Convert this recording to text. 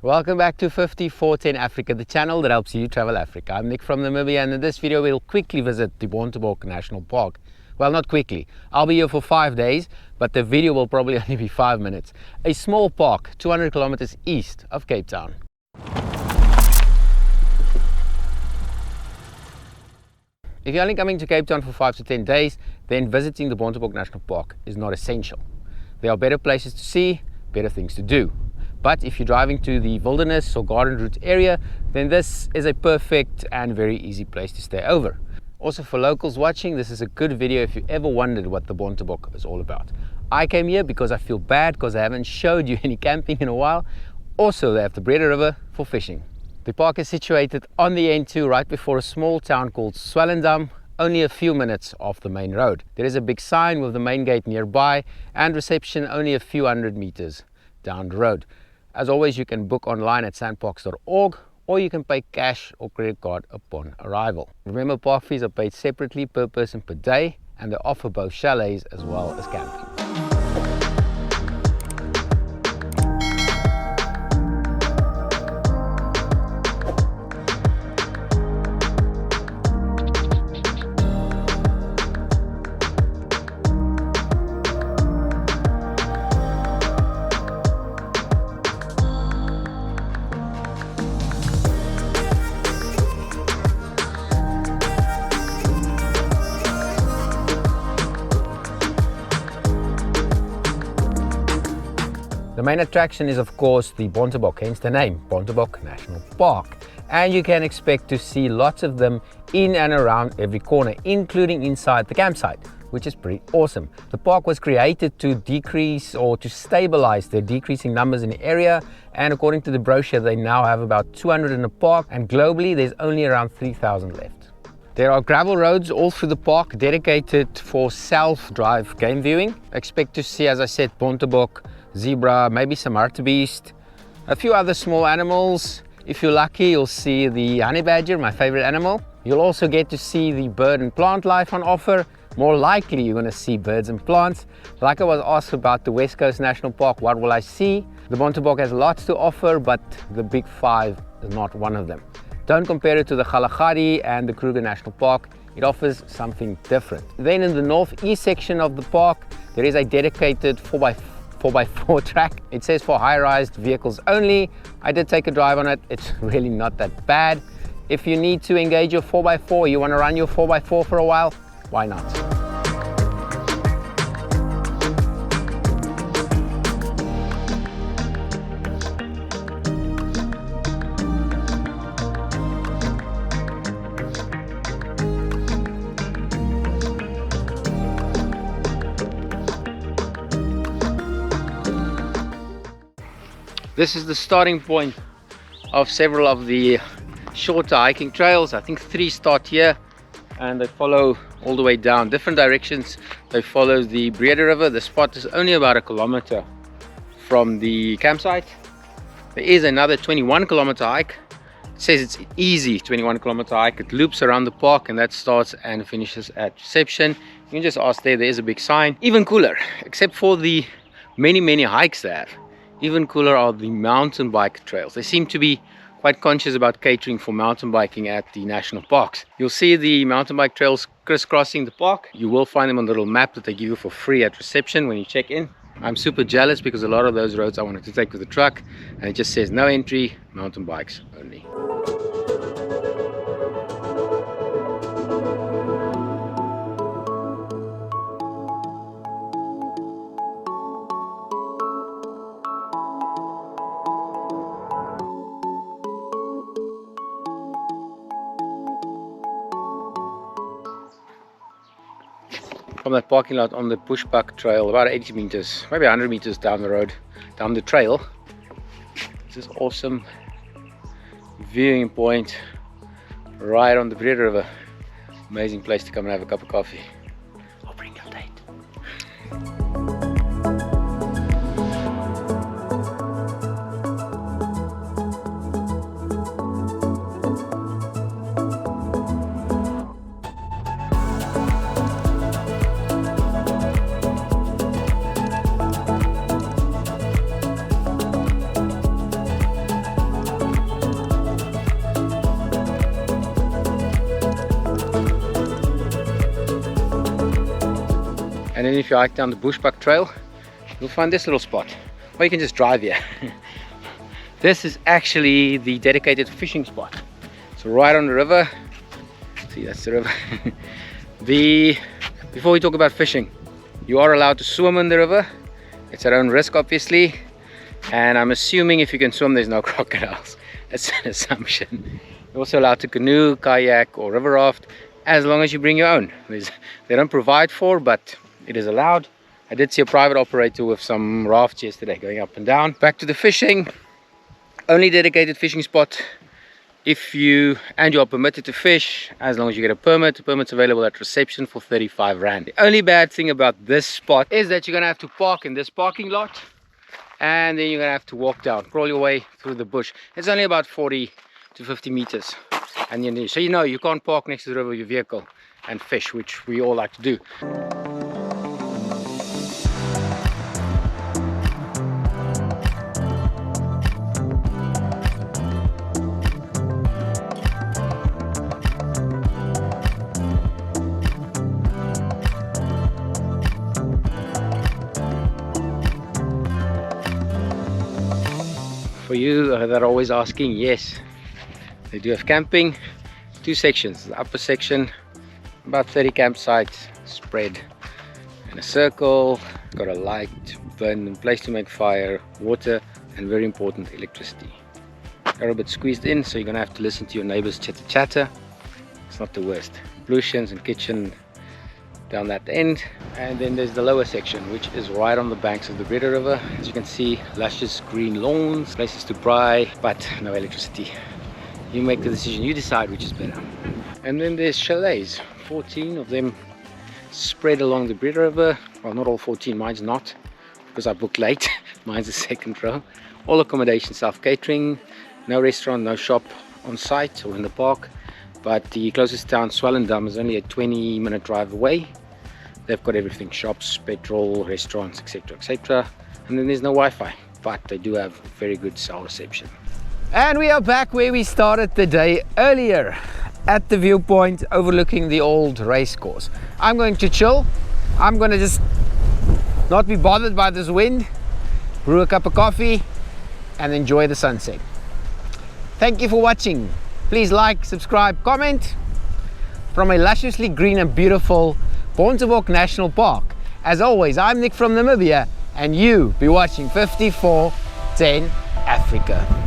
Welcome back to 5410 Africa, the channel that helps you travel Africa. I'm Nick from Namibia, and in this video we'll quickly visit the Bontebok National Park. Well, not quickly. I'll be here for 5 days, but the video will probably only be 5 minutes. A small park 200 kilometers east of Cape Town. If you're only coming to Cape Town for 5 to 10 days, then visiting the Bontebok National Park is not essential. There are better places to see, better things to do. But if you're driving to the wilderness or garden route area, then this is a perfect and very easy place to stay over. Also, for locals watching, this is a good video if you ever wondered what the Bontebok is all about. I came here because I feel bad because I haven't showed you any camping in a while. Also, they have the Breede River for fishing. The park is situated on the N2 right before a small town called Swellendam, only a few minutes off the main road. There is a big sign with the main gate nearby and reception only a few hundred meters down the road. As always, you can book online at sanparks.org, or you can pay cash or credit card upon arrival. Remember, park fees are paid separately per person per day, and they offer both chalets as well as camping. The main attraction is of course the Bontebok, hence the name, Bontebok National Park. And you can expect to see lots of them in and around every corner, including inside the campsite, which is pretty awesome. The park was created to decrease or to stabilize the decreasing numbers in the area, and according to the brochure they now have about 200 in the park, and globally there's only around 3,000 left. There are gravel roads all through the park dedicated for self-drive game viewing. Expect to see, as I said, Bontebok, zebra, maybe some hartebeest, a few other small animals. If you're lucky, you'll see the honey badger, my favorite animal. You'll also get to see the bird and plant life on offer. More likely you're going to see birds and plants. Like I was asked about the West Coast National Park, what will I see? The Bontebok has lots to offer, but the big five is not one of them. Don't compare it to the Kalahari and the Kruger National Park. It offers something different. Then in the northeast section of the park, there is a dedicated 4x4 track. It says for high-rise vehicles only. I did take a drive on it. It's really not that bad. If you need to engage your 4x4, you want to run your 4x4 for a while, why not? This is the starting point of several of the shorter hiking trails. I think 3 start here and they follow all the way down different directions. They follow the Breede River. The spot is only about 1 kilometer from the campsite. There is another 21-kilometer hike. It says it's easy 21-kilometer hike. It loops around the park and that starts and finishes at reception. You can just ask there is a big sign. Even cooler, except for the many hikes they have. Even cooler are the mountain bike trails. They seem to be quite conscious about catering for mountain biking at the national parks. You'll see the mountain bike trails crisscrossing the park. You will find them on the little map that they give you for free at reception when you check in. I'm super jealous because a lot of those roads I wanted to take with the truck, and it just says no entry, mountain bikes only. From that parking lot on the pushback trail, about 80 meters, maybe 100 meters down the road, down the trail, this awesome viewing point right on the Breede River. Amazing place to come and have a cup of coffee. I'll bring your date. then if you hike down the Bushbuck Trail, you'll find this little spot, or you can just drive here. This is actually the dedicated fishing spot. So right on the river. See, that's the river. Before we talk about fishing, you are allowed to swim in the river. It's at own risk, obviously, and I'm assuming if you can swim, there's no crocodiles. That's an assumption. You're also allowed to canoe, kayak, or river raft, as long as you bring your own. They don't provide for, but it is allowed. I did see a private operator with some rafts yesterday going up and down. Back to the fishing. Only dedicated fishing spot if you are permitted to fish, as long as you get a permit. The permit's available at reception for 35 Rand. The only bad thing about this spot is that you're gonna have to park in this parking lot, and then you're gonna have to walk down, crawl your way through the bush. It's only about 40 to 50 meters, and so you can't park next to the river with your vehicle and fish, which we all like to do. For you that are always asking, yes, they do have camping. 2 sections. The upper section, about 30 campsites spread in a circle. Got a light, burn, place to make fire, water, and very important, electricity. They're a bit squeezed in, so you're gonna have to listen to your neighbors chatter. It's not the worst. Ablutions and kitchen down that end. And then there's the lower section, which is right on the banks of the Breede River. As you can see, luscious green lawns, places to pry, but no electricity. You make the decision, you decide which is better. And then there's chalets, 14 of them spread along the Breede River. Well, not all 14, mine's not, because I booked late. Mine's the second row. All accommodation, self-catering, no restaurant, no shop on site or in the park. But the closest town, Swellendam, is only a 20-minute drive away. They've got everything, shops, petrol, restaurants, etc, etc. And then there's no Wi-Fi, but they do have very good cell reception. And we are back where we started the day earlier, at the viewpoint overlooking the old race course. I'm going to chill. I'm going to just not be bothered by this wind, brew a cup of coffee, and enjoy the sunset. Thank you for watching. Please like, subscribe, comment. From a lusciously green and beautiful Bontebok National Park. As always, I'm Nick from Namibia, and you be watching 5410 Africa.